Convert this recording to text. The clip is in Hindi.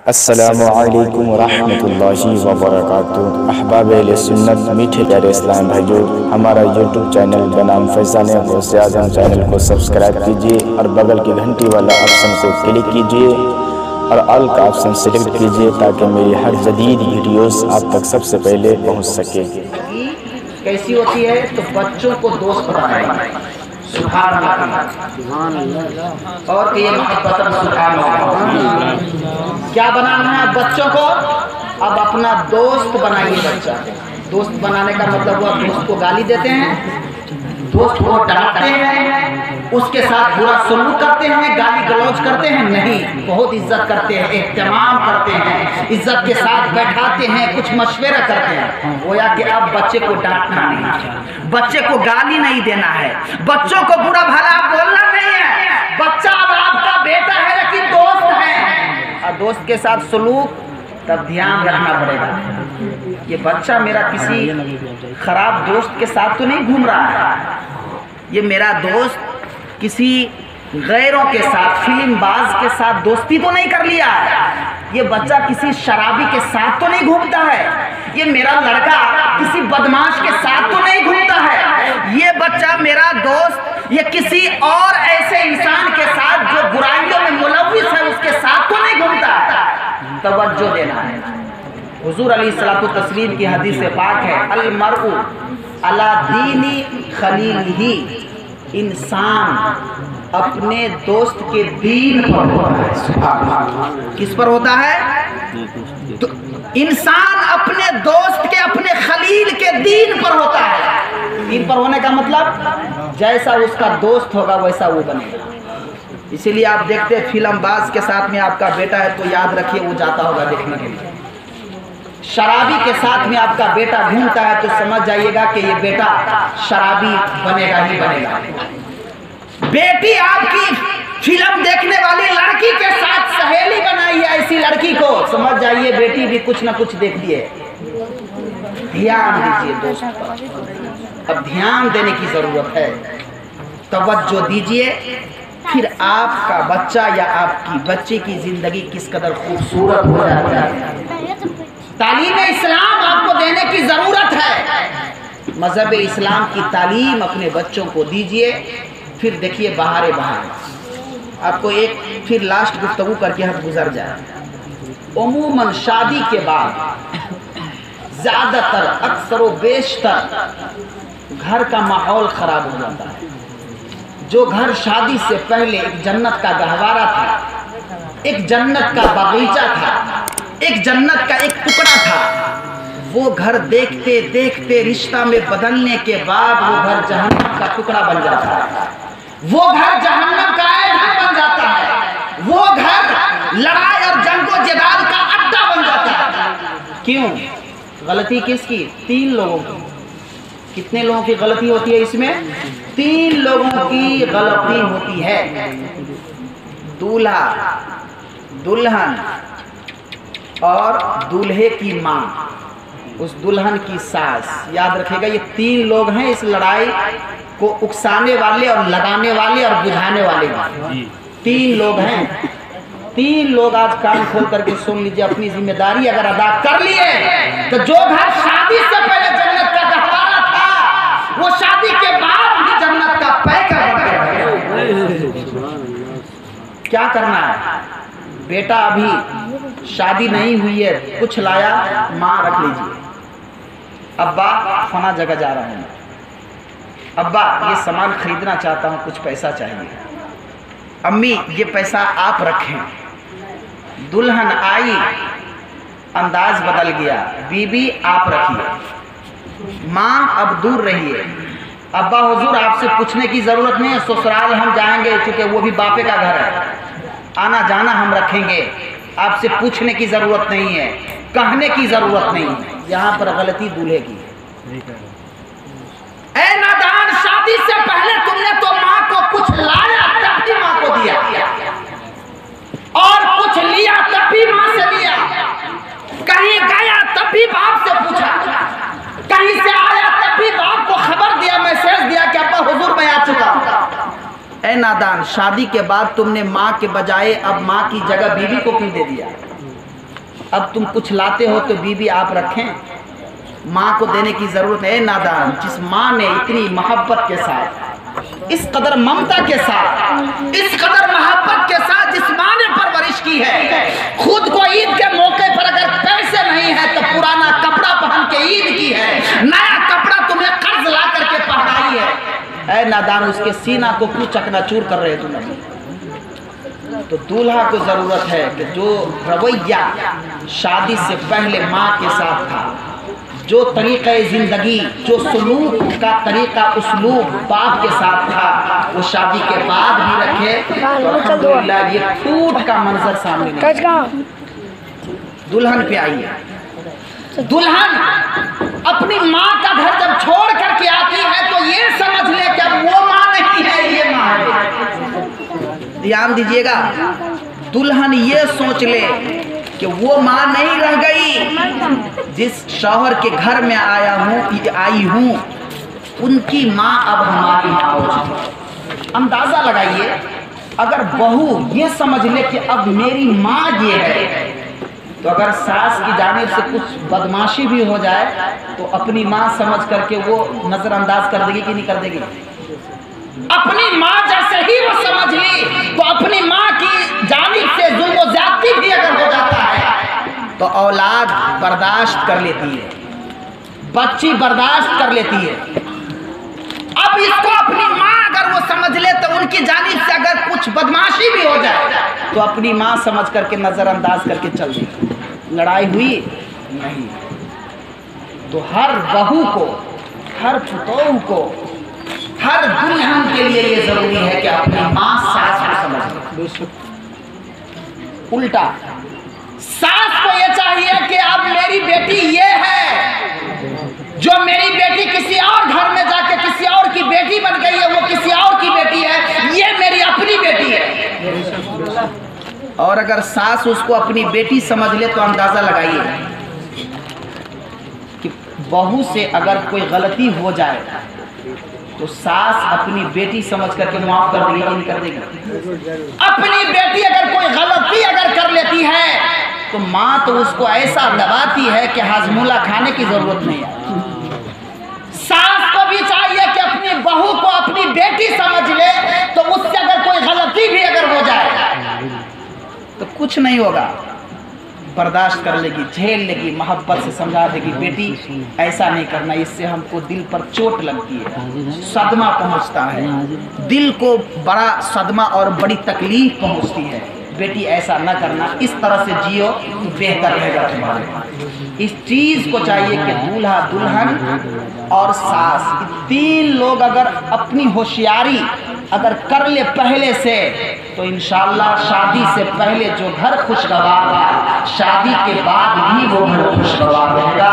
अस्सलामु अलैकुम रहमतुल्लाहि व बरकातुहू। अहबाब अहले सुन्नत, मीठे प्यारे इस्लाम भाइयों, हमारा यूट्यूब चैनल बनाम फैज़ान गौसे आज़म चैनल को सब्सक्राइब कीजिए और बगल की घंटी वाला ऑप्शन को क्लिक कीजिए और ऑल का ऑप्शन सेलेक्ट कीजिए ताकि मेरी हर जदीद वीडियोस आप तक सबसे पहले पहुंच सके। कैसी होती है तो बच्चों को दोस्त बनाना, सुभान अल्लाह, और ये मोहब्बत सुभान अल्लाह। क्या बनाना है बच्चों को? अब अपना दोस्त बनाइए। बच्चा दोस्त बनाने का मतलब हुआ दोस्त को गाली देते हैं, दोस्त को डांटते हैं, उसके साथ बुरा सलूक करते हैं, गाली गलौज करते हैं, नहीं, बहुत इज्जत करते हैं, एहतमाम करते हैं, इज्जत के साथ बैठाते हैं, कुछ मशवरा करते हैं। गोया कि अब बच्चे को डांटना नहीं, बच्चे को गाली नहीं देना है, बच्चों को बुरा भला बोलना नहीं है। बच्चा अब आपका बेटा है लेकिन दोस्त है, और दोस्त के साथ सलूक तब ध्यान रखना पड़ेगा। ये बच्चा मेरा किसी खराब दोस्त के साथ तो नहीं घूम रहा है, ये मेरा दोस्त किसी गैरों के साथ, फिल्मबाज के साथ दोस्ती तो नहीं कर लिया है, ये बच्चा किसी शराबी के साथ तो नहीं घूमता है, ये मेरा लड़का किसी बदमाश के साथ तो नहीं घूमता है, ये बच्चा मेरा दोस्त ये किसी और ऐसे इंसान के साथ जो बुराइयों में मुलव्विस है उसके साथ तो नहीं घूमता है। तवज्जो देना है। हुजूर अलैहिस्सलातु तस्लीम की हदीस से पाक है, अल मरउ अला दीनी खलीलिही, इंसान अपने दोस्त के दीन पर होता है। किस पर होता है? तो इंसान अपने दोस्त के, अपने खलील के दीन पर होता है। दीन पर होने का मतलब जैसा उसका दोस्त होगा वैसा वो बनेगा। इसीलिए आप देखते हैं फिल्मबाज के साथ में आपका बेटा है तो याद रखिए वो जाता होगा देखने के लिए। शराबी के साथ में आपका बेटा घूमता है तो समझ जाइएगा कि ये बेटा शराबी बनेगा ही बनेगा। बेटी आपकी फिल्म देखने वाली लड़की के साथ सहेली बनाई है, ऐसी लड़की को समझ जाइए बेटी भी कुछ ना कुछ देखती है। ध्यान दीजिए दोस्त पर, अब ध्यान देने की जरूरत है, तवज्जो दीजिए, फिर आपका बच्चा या आपकी बच्चे की जिंदगी किस कदर खूबसूरत हो जाती है। तालीम इस्लाम आपको देने की जरूरत है। मजहब इस्लाम की तालीम अपने बच्चों को दीजिए, फिर देखिए बहारे बहार। आपको एक फिर लास्ट गुफ्तगू करके हम गुजर जाए। उमूमन शादी के बाद ज्यादातर अक्सर व बेशतर घर का माहौल खराब हो जाता है। जो घर शादी से पहले एक जन्नत का गहवारा था, एक जन्नत का बागीचा था, एक जन्नत का एक टुकड़ा था, वो घर देखते देखते रिश्ता में बदलने के बाद वो घर जहन्नम का टुकड़ा बन जाता है, वो घर जहन्नम का ऐंठन बन जाता है, वो घर लड़ाई और जंगो जदाल का अड्डा बन जाता है। क्यों? गलती किसकी? 3 लोगों की। कितने लोगों की गलती होती है इसमें? 3 लोगों की गलती होती है। दूल्हा, दुल्हन और दूल्हे की माँ, उस दुल्हन की सास। याद रखिएगा ये 3 लोग हैं इस लड़ाई को उकसाने वाले और लगाने वाले और बुझाने वाले। 3 लोग हैं। 3 लोग आज कान खोल करके सुन लीजिए, अपनी जिम्मेदारी अगर अदा कर लिए तो जो घर शादी से पहले जन्नत का गहवारा था वो शादी के बाद भी जन्नत का पैकर बन गया। क्या करना है? बेटा अभी शादी नहीं हुई है, कुछ लाया, माँ रख लीजिए। अब्बा फना जगह जा रहा हूँ, अब्बा ये सामान खरीदना चाहता हूँ, कुछ पैसा चाहिए। अम्मी ये पैसा आप रखें। दुल्हन आई, अंदाज बदल गया, बीबी आप रखिए। माँ अब दूर रहिए। अब्बा हुजूर आपसे पूछने की जरूरत नहीं है, ससुराल हम जाएंगे क्योंकि वो भी बापे का घर है, आना जाना हम रखेंगे, आपसे पूछने की जरूरत नहीं है, कहने की जरूरत नहीं है। यहाँ पर गलती दूल्हे की। ऐ नादान, शादी से पहले तुमने तो माँ को कुछ लाया तब भी माँ को दिया, और कुछ लिया तब भी माँ से लिया, कहीं गया तब भी बाप से पूछा, कहीं से आया तब भी बाप को खबर दिया, मैसेज दिया कि अब्बा हुजूर मैं आ चुका हूँ। ऐ नादान, शादी के बाद तुमने माँ के बजाय अब माँ की जगह बीवी को क्यों दे दिया? अब तुम कुछ लाते हो तो बीवी आप रखें, माँ को देने की जरूरत है। नादान, जिस माँ ने इतनी मोहब्बत के साथ, इस कदर ममता के साथ, इस कदर मोहब्बत के साथ जिस माँ ने परवरिश की है, खुद को ईद के मौके पर अगर पैसे नहीं है तो पुराना कपड़ा पहन के ईद की है, नया कपड़ा तुम्हें कर्ज ला करके पहनाई है। ऐ नादान, उसके सीना को क्यों चकनाचूर कर रहे तुम? तो दूल्हा को जरूरत है कि जो रवैया शादी से पहले माँ के साथ था, जो तरीक़े ज़िंदगी, जो सलूक का तरीक़ा उसलूब बाप के साथ था, वो शादी के बाद भी रखे तो अल्हम्दुलिल्लाह ये टूट का मंजर सामने नहीं। दुल्हन पे आइए। दुल्हन अपनी माँ का घर जब छोड़ करके आती है तो ये समझ ले कि अब वो माँ नहीं है, ये माँ है। ध्यान दीजिएगा, दुल्हन ये सोच ले कि वो माँ नहीं रह गई, जिस शौहर के घर में आई हूँ उनकी माँ अब हमारी माँ हो चुकी। अंदाजा लगाइए, अगर बहू ये समझ ले कि अब मेरी माँ ये है, तो अगर सास की जानिब से कुछ बदमाशी भी हो जाए तो अपनी माँ समझ करके वो नजरअंदाज कर देगी कि नहीं कर देगी? अपनी माँ जैसे ही वो समझ ली तो अपनी माँ की जानिब से जुल्म ज़्यादती भी अगर हो जाता है तो औलाद बर्दाश्त कर लेती है, बच्ची बर्दाश्त कर लेती है। अब इसको अपनी माँ अगर वो समझ ले तो उनकी जानिब से अगर कुछ बदमाशी भी हो जाए तो अपनी माँ समझ करके नजरअंदाज करके चल देगी। लड़ाई हुई नहीं। तो हर बहू को, हर पुतोह को, हर दुल्हन के लिए ये जरूरी है कि अपनी माँ सास को समझे। उल्टा सास को ये चाहिए कि अब मेरी बेटी ये है, जो मेरी बेटी किसी और घर में जाके किसी और की बेटी बन गई है, वो किसी और की बेटी है, ये मेरी अपनी बेटी है। और अगर सास उसको अपनी बेटी समझ ले तो अंदाजा लगाइए कि बहू से अगर कोई गलती हो जाए तो सास अपनी बेटी समझ करके माफ कर देगी कि नहीं कर देगी? अपनी बेटी अगर कोई गलती अगर कर लेती है तो माँ तो उसको ऐसा दबाती है कि हाजमूला खाने की जरूरत नहीं है। सास को भी चाहिए कि अपनी बहू को अपनी बेटी समझ ले, तो उससे अगर कोई गलती भी अगर हो जाए तो कुछ नहीं होगा, बर्दाश्त कर लेगी, झेल लेगी, मोहब्बत से समझा देगी, बेटी ऐसा नहीं करना, इससे हमको दिल पर चोट लगती है, सदमा पहुंचता है, दिल को बड़ा सदमा और बड़ी तकलीफ पहुंचती है, बेटी ऐसा न करना, इस तरह से जियो तो बेहतर रहेगा तुम्हारे। इस चीज़ को चाहिए कि दूल्हा दुल्हन और सास, तीन लोग अगर अपनी होशियारी अगर कर ले पहले से तो इंशाअल्लाह शादी से पहले जो घर खुशगवार था, शादी के बाद भी वो घर खुशगवार रहेगा।